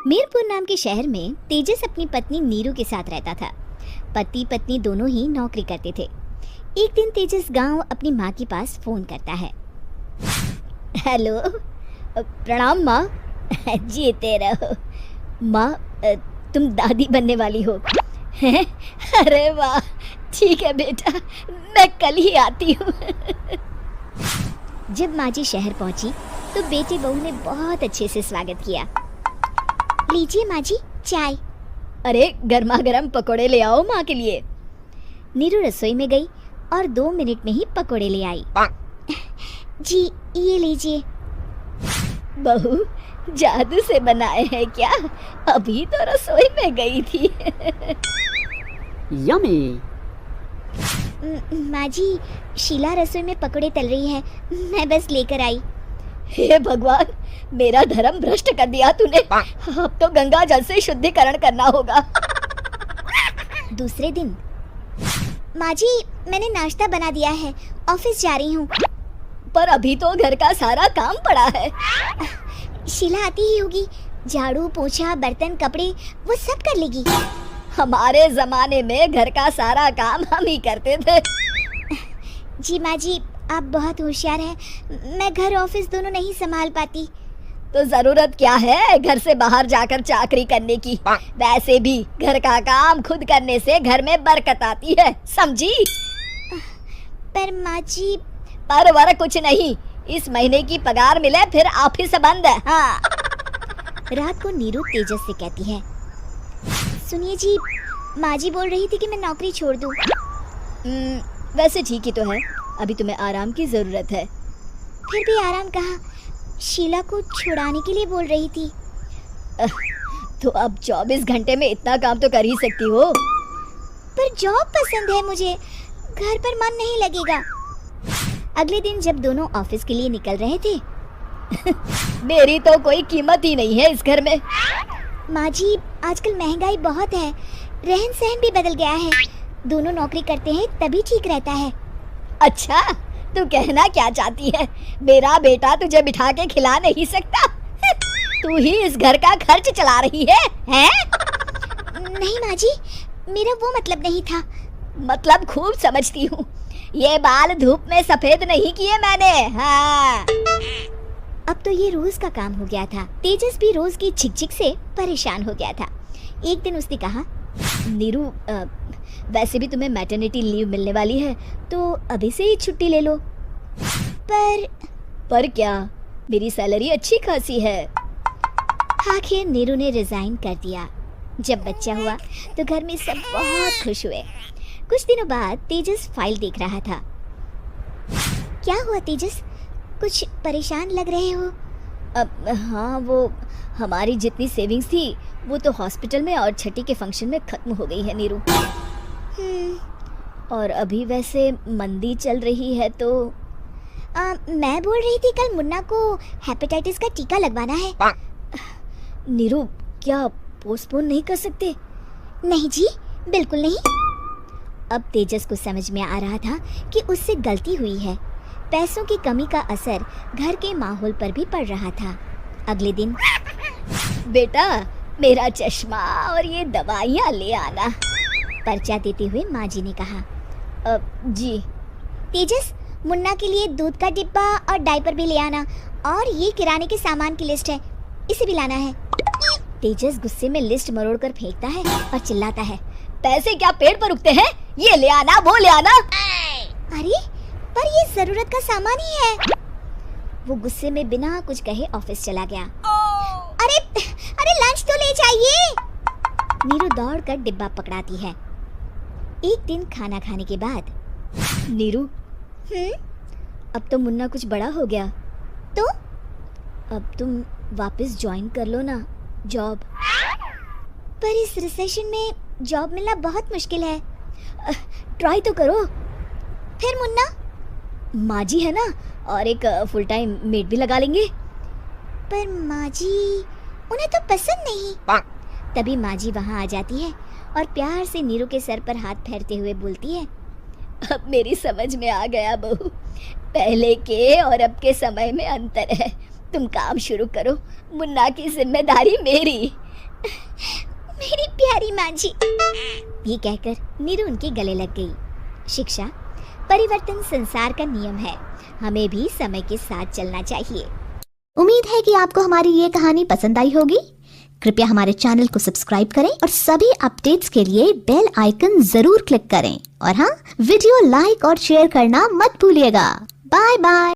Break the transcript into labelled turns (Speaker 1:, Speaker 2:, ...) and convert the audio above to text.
Speaker 1: मीरपुर नाम के शहर में तेजस अपनी पत्नी नीरू के साथ रहता था। पति पत्नी दोनों ही नौकरी करते थे। एक दिन तेजस गांव अपनी माँ के पास फोन करता है। हेलो, प्रणाम माँ। जीते रहो माँ, तुम दादी बनने वाली हो। अरे वाह, ठीक है बेटा, मैं कल ही आती हूँ। जब माँ जी शहर पहुंची तो बेटे बहू ने बहुत अच्छे से स्वागत किया। लीजिए माँ जी चाय। अरे गर्मा गर्म पकोड़े ले आओ माँ के लिए। नीरू रसोई में गई और 2 मिनट में ही पकोड़े ले आई। जी ये लीजिए। बहू जादू से बनाए हैं क्या? अभी तो रसोई में गई थी।
Speaker 2: यम्मी।
Speaker 1: माँ जी, शीला रसोई में पकोड़े तल रही है, मैं बस लेकर आई। हे भगवान, मेरा धर्म भ्रष्ट कर दिया तूने। अब तो गंगा जल से शुद्धिकरण करना होगा। दूसरे दिन, माँ जी मैंने नाश्ता बना दिया है, ऑफिस जा रही हूँ। पर अभी तो घर का सारा काम पड़ा है। शीला आती ही होगी, झाड़ू पोछा बर्तन कपड़े वो सब कर लेगी। हमारे जमाने में घर का सारा काम हम ही करते थे। जी माँ जी, आप बहुत होशियार हैं, मैं घर ऑफिस दोनों नहीं संभाल पाती। तो जरूरत क्या है घर से बाहर जाकर चाकरी करने की? वैसे भी घर का काम खुद करने से घर में बरकत आती है, समझी? पर माँ जी। पर वर कुछ नहीं, इस महीने की पगार मिले फिर ऑफिस बंद है। हाँ। रात को नीरू तेजस से कहती है, सुनिए जी, माँ जी बोल रही थी कि मैं नौकरी छोड़ दूं। वैसे ठीक ही तो है, अभी तुम्हें आराम की जरूरत है। फिर भी आराम कहाँ, शीला को छुड़ाने के लिए बोल रही थी। तो अब 24 घंटे में इतना काम तो कर ही सकती हो। पर जॉब पसंद है मुझे, घर पर मन नहीं लगेगा। अगले दिन जब दोनों ऑफिस के लिए निकल रहे थे, मेरी तो कोई कीमत ही नहीं है इस घर में। माँ जी, आजकल महंगाई बहुत है, रहन सहन भी बदल गया है, दोनों नौकरी करते हैं तभी ठीक रहता है। अच्छा, तू कहना क्या चाहती है? मेरा बेटा तुझे बिठा के खिला नहीं सकता? तू ही इस घर का खर्च चला रही है, हैं? नहीं माँ जी, मेरा वो मतलब नहीं था। मतलब खूब समझती हूँ, ये बाल धूप में सफेद नहीं किए मैंने। हाँ। अब तो ये रोज का काम हो गया था। तेजस भी रोज की झिकझिक से परेशान हो गया था। एक दिन उसने कहा, नीरू, वैसे भी तुम्हें मैटरनिटी लीव मिलने वाली है, तो अभी से ही छुट्टी ले लो। पर क्या, मेरी सैलरी अच्छी खासी है। आखिर नीरू ने रिजाइन कर दिया। जब बच्चा हुआ तो घर में सब बहुत खुश हुए। कुछ दिनों बाद तेजस फाइल देख रहा था। क्या हुआ तेजस, कुछ परेशान लग रहे हो? हाँ, वो हमारी जितनी सेविंग्स थी वो तो हॉस्पिटल में और छठी के फंक्शन में खत्म हो गई है नीरू। और अभी वैसे मंदी चल रही है तो मैं बोल रही थी कल मुन्ना को हेपेटाइटिस का टीका लगवाना है। नीरू, क्या पोस्टपोन नहीं कर सकते? नहीं जी, बिल्कुल नहीं। अब तेजस को समझ में आ रहा था कि उससे गलती हुई है। पैसों की कमी का असर घर के माहौल पर भी पड़ रहा था। अगले दिन, बेटा मेरा चश्मा और ये दवाइयाँ ले आना, पर्चा देते हुए माँ जी ने कहा। जी। तेजस, मुन्ना के लिए दूध का डिब्बा और डायपर भी ले आना, और ये किराने के सामान की लिस्ट है, इसे भी लाना है। तेजस गुस्से में लिस्ट मरोड़कर फेंकता है और चिल्लाता है, पैसे क्या पेड़ पर उगते हैं? ये ले आना, वो ले आना। अरे पर ये जरूरत का सामान ही है। वो गुस्से में बिना कुछ कहे ऑफिस चला गया। अरे लंच तो ले जाइए। नीरू दौड़कर डिब्बा पकड़ाती है। एक दिन खाना खाने के बाद, नीरू, अब तो मुन्ना कुछ बड़ा हो गया, तो अब तुम वापस ज्वाइन कर लो ना जॉब। पर इस रिसेशन में जॉब मिलना बहुत मुश्किल है। ट्राई तो करो। फिर मुन्ना? माँ जी है ना, और एक फुल टाइम मेड भी लगा लेंगे। पर माँ जी, उन्हें तो पसंद नहीं। तभी माँ जी वहाँ आ जाती है और प्यार से नीरू के सर पर हाथ फेरते हुए बोलती है, अब मेरी समझ में आ गया बहू, पहले के और अब के समय में अंतर है। तुम काम शुरू करो, मुन्ना की जिम्मेदारी मेरी। मेरी प्यारी माँ जी। ये कहकर नीरू उनके गले लग गई। शिक्षा, परिवर्तन संसार का नियम है, हमें भी समय के साथ चलना चाहिए।
Speaker 2: उम्मीद है कि आपको हमारी ये कहानी पसंद आई होगी। कृपया हमारे चैनल को सब्सक्राइब करें और सभी अपडेट्स के लिए बेल आइकन जरूर क्लिक करें। और हाँ, वीडियो लाइक और शेयर करना मत भूलिएगा। Bye bye.